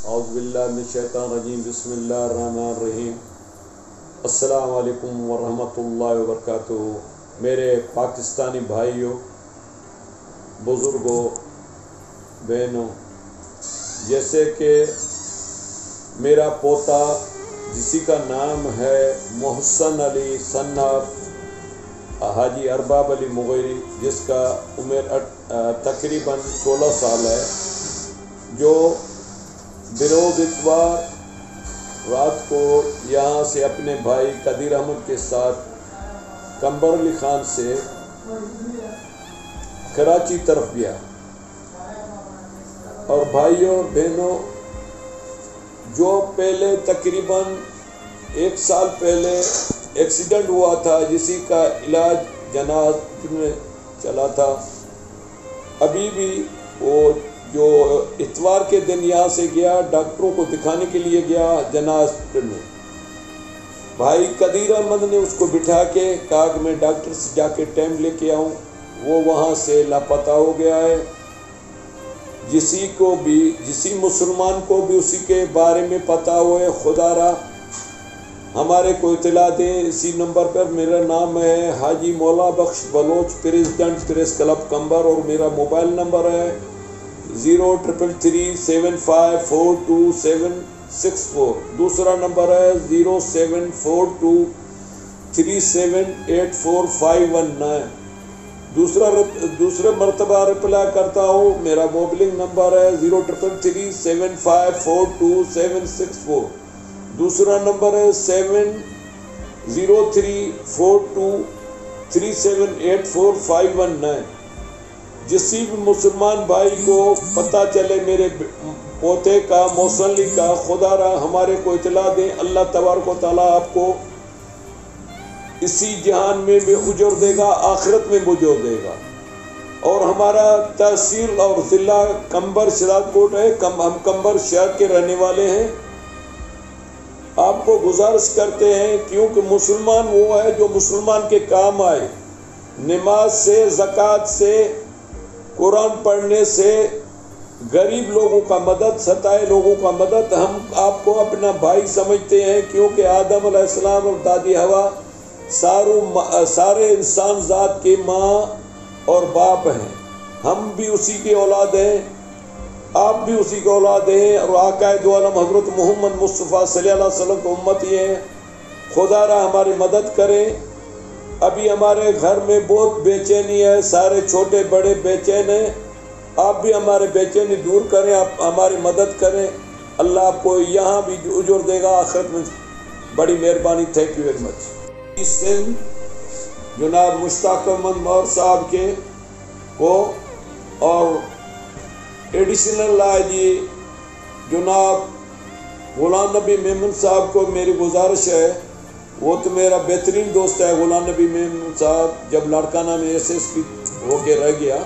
اعوذ باللہ من الشیطان الرجیم بسم اللہ الرحمن الرحیم السلام علیکم ورحمۃ اللہ وبرکاتہ۔ میرے پاکستانی بھائیوں، بزرگوں، بہنوں، جیسے کہ میرا پوتا جسی کا نام ہے محسن علی سن آف حاجی ارباب علی مغیری، جس کا عمر تقریباً 16 سال ہے، جو بروز اتوار رات کو یہاں سے اپنے بھائی قدیر احمد کے ساتھ کمبر علی خان سے کراچی طرف گیا۔ اور بھائیوں اور بہنوں، جو پہلے تقریباً 1 سال پہلے ایکسیڈنٹ ہوا تھا، جسی کا علاج جناز میں چلا تھا، ابھی بھی وہ جو اتوار کے دن یہاں سے گیا، ڈاکٹروں کو دکھانے کے لیے گیا جناز میں، بھائی قدیر احمد نے اس کو بٹھا کے کہا کہ میں ڈاکٹر سے جا کے ٹائم لے کے آؤں، وہ وہاں سے لاپتہ ہو گیا ہے۔ جسی مسلمان کو بھی اسی کے بارے میں پتہ ہوئے، خدا را ہمارے کو اطلاع دیں۔ اسی نمبر پر میرا نام ہے حاجی مولا Bakhsh Baloch, president press club کمبر، اور میرا موبائل نمبر ہے 03375422764۔ دوسرا نمبر ہے 07423784519۔ دوسرے مرتبہ رپلائی کرتا ہوں، میرا موبائل نمبر ہے 03375422764۔ دوسرا نمبر ہے 703423784519۔ جسی بھی مسلمان بھائی کو پتہ چلے میرے پوتے کا، محسن علی کا، خدا را ہمارے کو اطلاع دیں۔ اللہ تبارک و تعالیٰ آپ کو اسی جہان میں بھی اجر دے گا، آخرت میں بھی اجر دے گا۔ اور ہمارا تحصیل اور ضلع کمبر شہزاد کوٹ ہے، ہم کمبر شہر کے رہنے والے ہیں۔ آپ کو گزارش کرتے ہیں، کیونکہ مسلمان وہ ہے جو مسلمان کے کام آئے، نماز سے، زکوٰۃ سے، قرآن پڑھنے سے، غریب لوگوں کا مدد، ستائے لوگوں کا مدد۔ ہم آپ کو اپنا بھائی سمجھتے ہیں، کیونکہ آدم علیہ السلام اور دادی ہوا سارے انسان ذات کے ماں اور باپ ہیں۔ ہم بھی اسی کی اولاد ہیں، آپ بھی اسی کی اولاد ہیں، اور آقا دو عالم حضرت محمد مصطفیٰ صلی اللہ علیہ وسلم کو امتی ہیں۔ خدا را ہماری مدد کریں۔ ابھی ہمارے گھر میں بہت بے چینی ہے، سارے چھوٹے بڑے بے چین ہیں، آپ بھی ہمارے بے چینی دور کریں، آپ ہماری مدد کریں۔ اللہ آپ کو یہاں بھی اجر دے گا، آخرت میں بڑی مہربانی۔ Thank you very much. Sindh جناب مشتاق احمد مور صاحب کے کو، اور ایڈیشنل جی جناب غلام نبی میمن صاحب کو میری گزارش ہے، وہ تو میرا بہترین دوست ہے غلام نبی میمن صاحب، جب لاڑکانہ میں SSP ہو کے رہ گیا،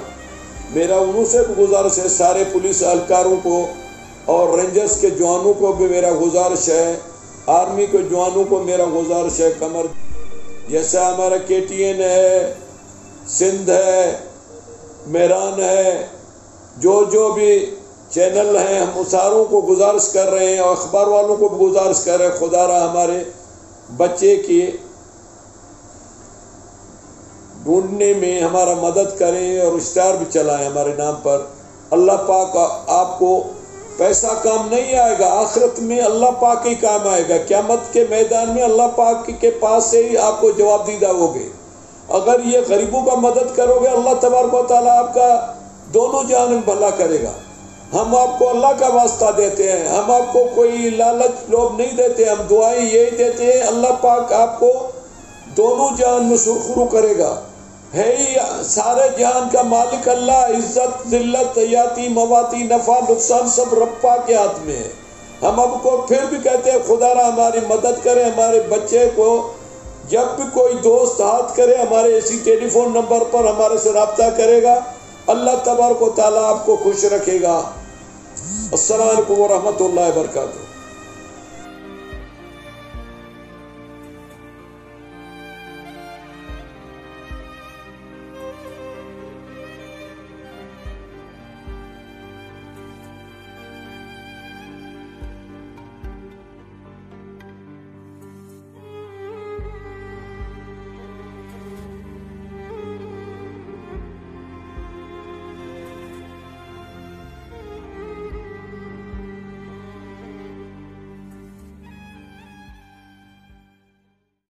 میرا انہوں سے بھی گزارش ہے، سارے پولیس اہلکاروں کو اور رینجرز کے جوانوں کو بھی میرا گزارش ہے، آرمی کے جوانوں کو میرا گزارش ہے، کمر جیسا ہمارا KTN ہے، سندھ ہے، میران ہے، جو بھی چینل ہیں، ہم ساروں کو گزارش کر رہے ہیں، اور اخبار والوں کو بھی گزارش کر رہے ہیں، خدا را ہمارے بچے کی ڈھونڈنے میں ہمارا مدد کریں، اور اشتہار بھی چلائیں ہمارے نام پر۔ اللہ پاک آپ کو پیسہ کام نہیں آئے گا، آخرت میں اللہ پاک ہی کام آئے گا۔ قیامت کے میدان میں اللہ پاک کے پاس سے ہی آپ کو جواب دیدہ ہوگے۔ اگر یہ غریبوں کا مدد کرو گے، اللہ تبارک و تعالیٰ آپ کا دونوں جانب بھلا کرے گا۔ ہم آپ کو اللہ کا واسطہ دیتے ہیں، ہم آپ کو کوئی لالچ لوب نہیں دیتے، ہم دعائیں یہی دیتے ہیں، اللہ پاک آپ کو دونوں جہان میں سرخرو کرے گا۔ ہے ہی سارے جہان کا مالک اللہ، عزت ذلت حیاتی مواتی نفع نقصان سب رب پاک کے ہاتھ میں ہے۔ ہم اب کو پھر بھی کہتے ہیں، خدا را ہماری مدد کرے، ہمارے بچے کو جب بھی کوئی دوست ہاتھ کرے، ہمارے اسی ٹیلی فون نمبر پر ہمارے سے رابطہ کرے گا، اللہ تبارک و تعالیٰ آپ کو خوش رکھے گا۔ السلام علیکم ورحمۃ اللہ وبرکاتہ۔